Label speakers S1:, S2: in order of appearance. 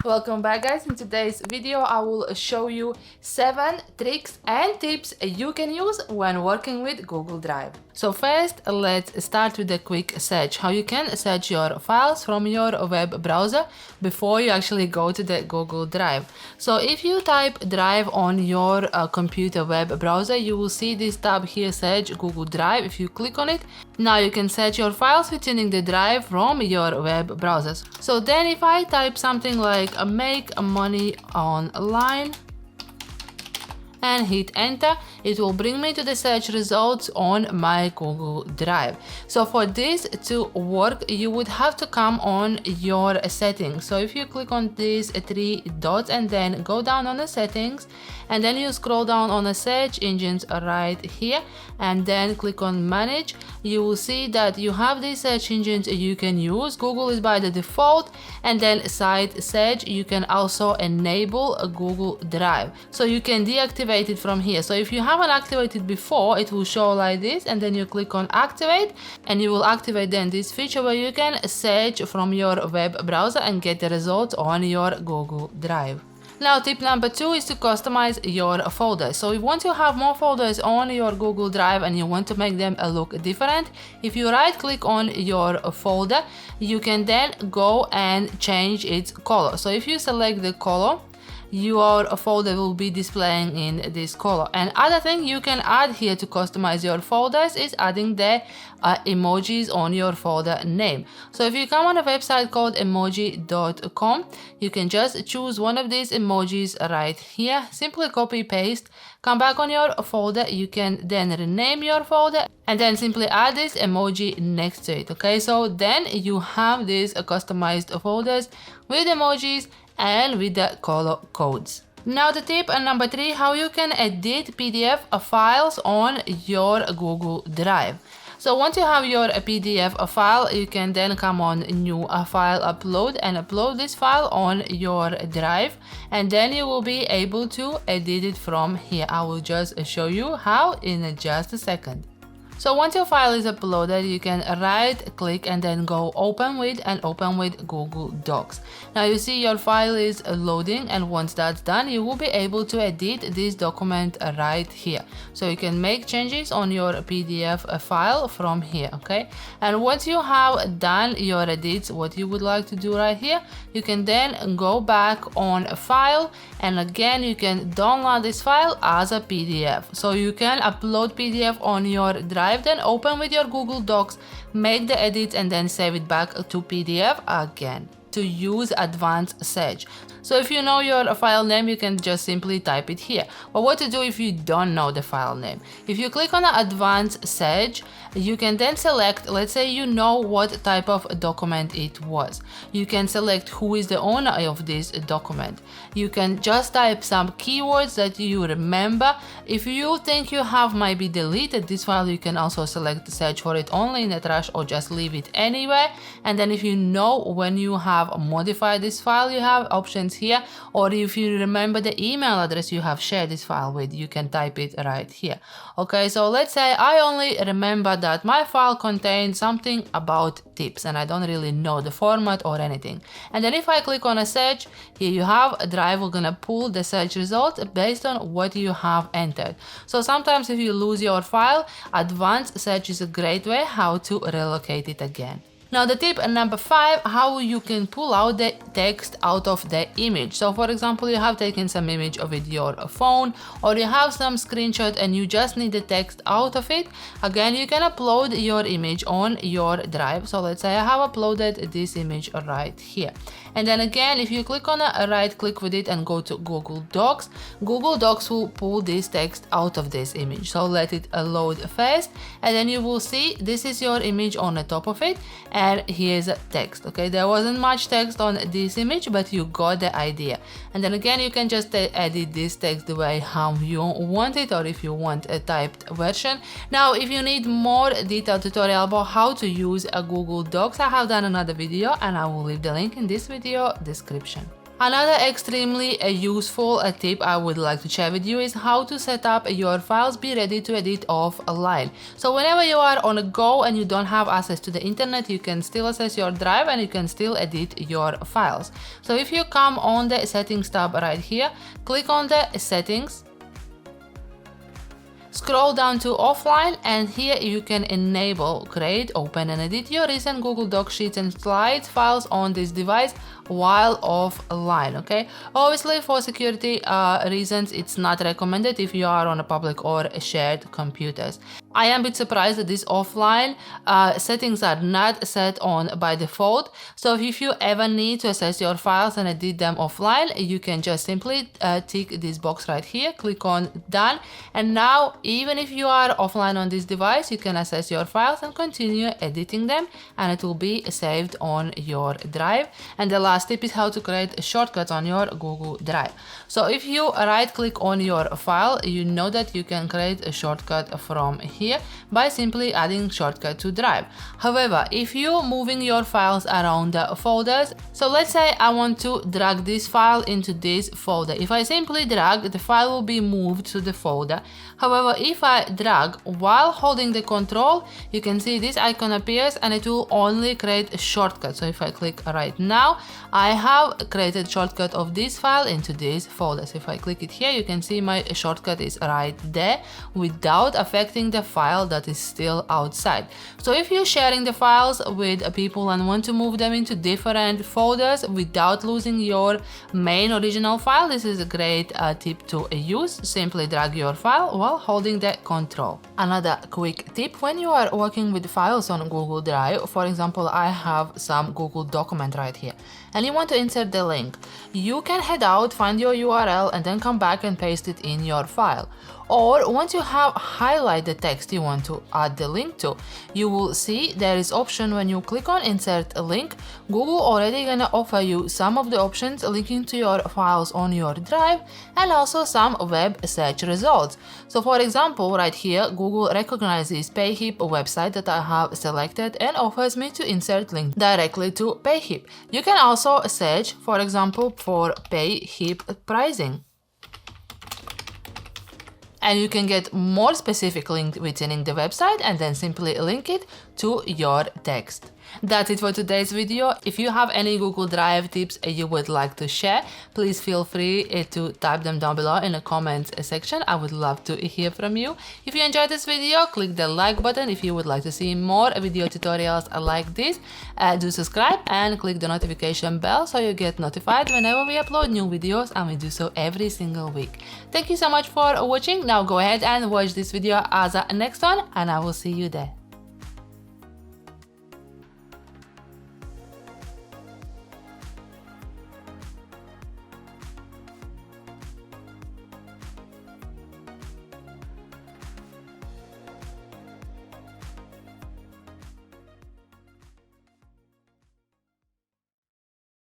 S1: Welcome back, guys. In today's video I will show you 7 tricks and tips you can use when working with Google Drive. So first, let's start with a quick search. How you can search your files from your web browser before you actually go to the Google Drive. So if you type Drive on your computer web browser, you will see this tab here, Search Google Drive. If you click on it, now you can search your files within the drive from your web browsers. So then if I type something like make money online and hit enter, it will bring me to the search results on my Google Drive. So for this to work, you would have to come on your settings. So if you click on these 3 dots and then go down on the settings, and then you scroll down on the search engines right here and then click on manage, you will see that you have these search engines you can use. Google is by the default, and then site search you can also enable a Google Drive, so you can deactivate it from here. So if you haven't activated before, it will show like this, and then you click on activate and you will activate then this feature where you can search from your web browser and get the results on your Google Drive. Now tip number 2 is to customize your folders. So once you have more folders on your Google Drive and you want to make them look different, if you right click on your folder, you can then go and change its color. So if you select the color, your folder will be displaying in this color. And other thing you can add here to customize your folders is adding the emojis on your folder name. So if you come on a website called emoji.com, you can just choose one of these emojis right here, simply copy paste, come back on your folder, you can then rename your folder and then simply add this emoji next to it. Okay, so then you have these customized folders with emojis and with the color codes. Now the tip number 3, how you can edit PDF files on your Google Drive. So once you have your PDF file, you can then come on new file upload and upload this file on your drive, and then you will be able to edit it from here. I will just show you how in just a second. So once your file is uploaded, you can right click and then go open with and open with Google Docs. Now you see your file is loading, and once that's done, you will be able to edit this document right here. So you can make changes on your PDF file from here, okay? And once you have done your edits, what you would like to do right here, you can then go back on a file, and again you can download this file as a PDF. So you can upload PDF on your drive, then open with your Google Docs, make the edits and then save it back to PDF again to use advanced search. So if you know your file name, you can just simply type it here. But what to do if you don't know the file name? If you click on the advanced search, you can then select, let's say you know what type of document it was. You can select who is the owner of this document. You can just type some keywords that you remember. If you think you have maybe deleted this file, you can also select search for it only in the trash or just leave it anywhere. And then if you know when you have modified this file, you have options here, or if you remember the email address you have shared this file with, you can type it right here. Okay, so let's say I only remember that my file contains something about tips and I don't really know the format or anything. And then if I click on a search, here you have a drive, we're gonna pull the search results based on what you have entered. So sometimes if you lose your file, advanced search is a great way how to relocate it again. Now the tip number 5, how you can pull out the text out of the image. So for example, you have taken some image of it your phone, or you have some screenshot and you just need the text out of it. Again, you can upload your image on your drive. So let's say I have uploaded this image right here. And then again, if you click on a right click with it and go to Google Docs, Google Docs will pull this text out of this image. So let it load first, and then you will see this is your image on the top of it, and here's a text. Okay, there wasn't much text on this image, but you got the idea. And then again, you can just edit this text the way how you want it, or if you want a typed version. Now, if you need more detailed tutorial about how to use a Google Docs, I have done another video and I will leave the link in this video description. Another extremely useful tip I would like to share with you is how to set up your files be ready to edit offline. So whenever you are on a go and you don't have access to the internet, you can still access your drive and you can still edit your files. So if you come on the settings tab right here, click on the settings, scroll down to offline, and here you can enable, create, open and edit your recent Google Docs, Sheets and Slides files on this device while offline. Okay, obviously for security reasons it's not recommended if you are on a public or shared computers. I am a bit surprised that these offline settings are not set on by default. So if you ever need to access your files and edit them offline, you can just simply tick this box right here, click on done, and now even if you are offline on this device, you can access your files and continue editing them, and it will be saved on your drive. And the last tip is how to create shortcuts on your Google Drive. So if you right click on your file, you know that you can create a shortcut from here by simply adding shortcut to drive. However, if you're moving your files around the folders, so let's say I want to drag this file into this folder. If I simply drag, the file will be moved to the folder. However, if I drag while holding the control, you can see this icon appears and it will only create a shortcut. So if I click right now, I have created shortcut of this file into this folder. So if I click it here, you can see my shortcut is right there without affecting the file that is still outside. So if you're sharing the files with people and want to move them into different folders without losing your main original file, this is a great tip to use. Simply drag your file while holding the control. Another quick tip: when you are working with files on Google Drive, for example, I have some Google document right here, and you want to insert the link, you can head out, find your URL, and then come back and paste it in your file. Or once you have highlighted the text you want to add the link to, you will see there is option when you click on insert a link. Google already gonna offer you some of the options linking to your files on your drive and also some web search results. So for example, right here, Google recognizes Payhip website that I have selected and offers me to insert link directly to Payhip. You can also search, for example, for Payhip pricing, and you can get more specific link within the website and then simply link it to your text. That's it for today's video. If you have any Google Drive tips you would like to share, please feel free to type them down below in the comments section. I would love to hear from you. If you enjoyed this video, click the like button. If you would like to see more video tutorials like this, do subscribe and click the notification bell so you get notified whenever we upload new videos, and we do so every single week. Thank you so much for watching. Now go ahead and watch this video as a next one, and I will see you there.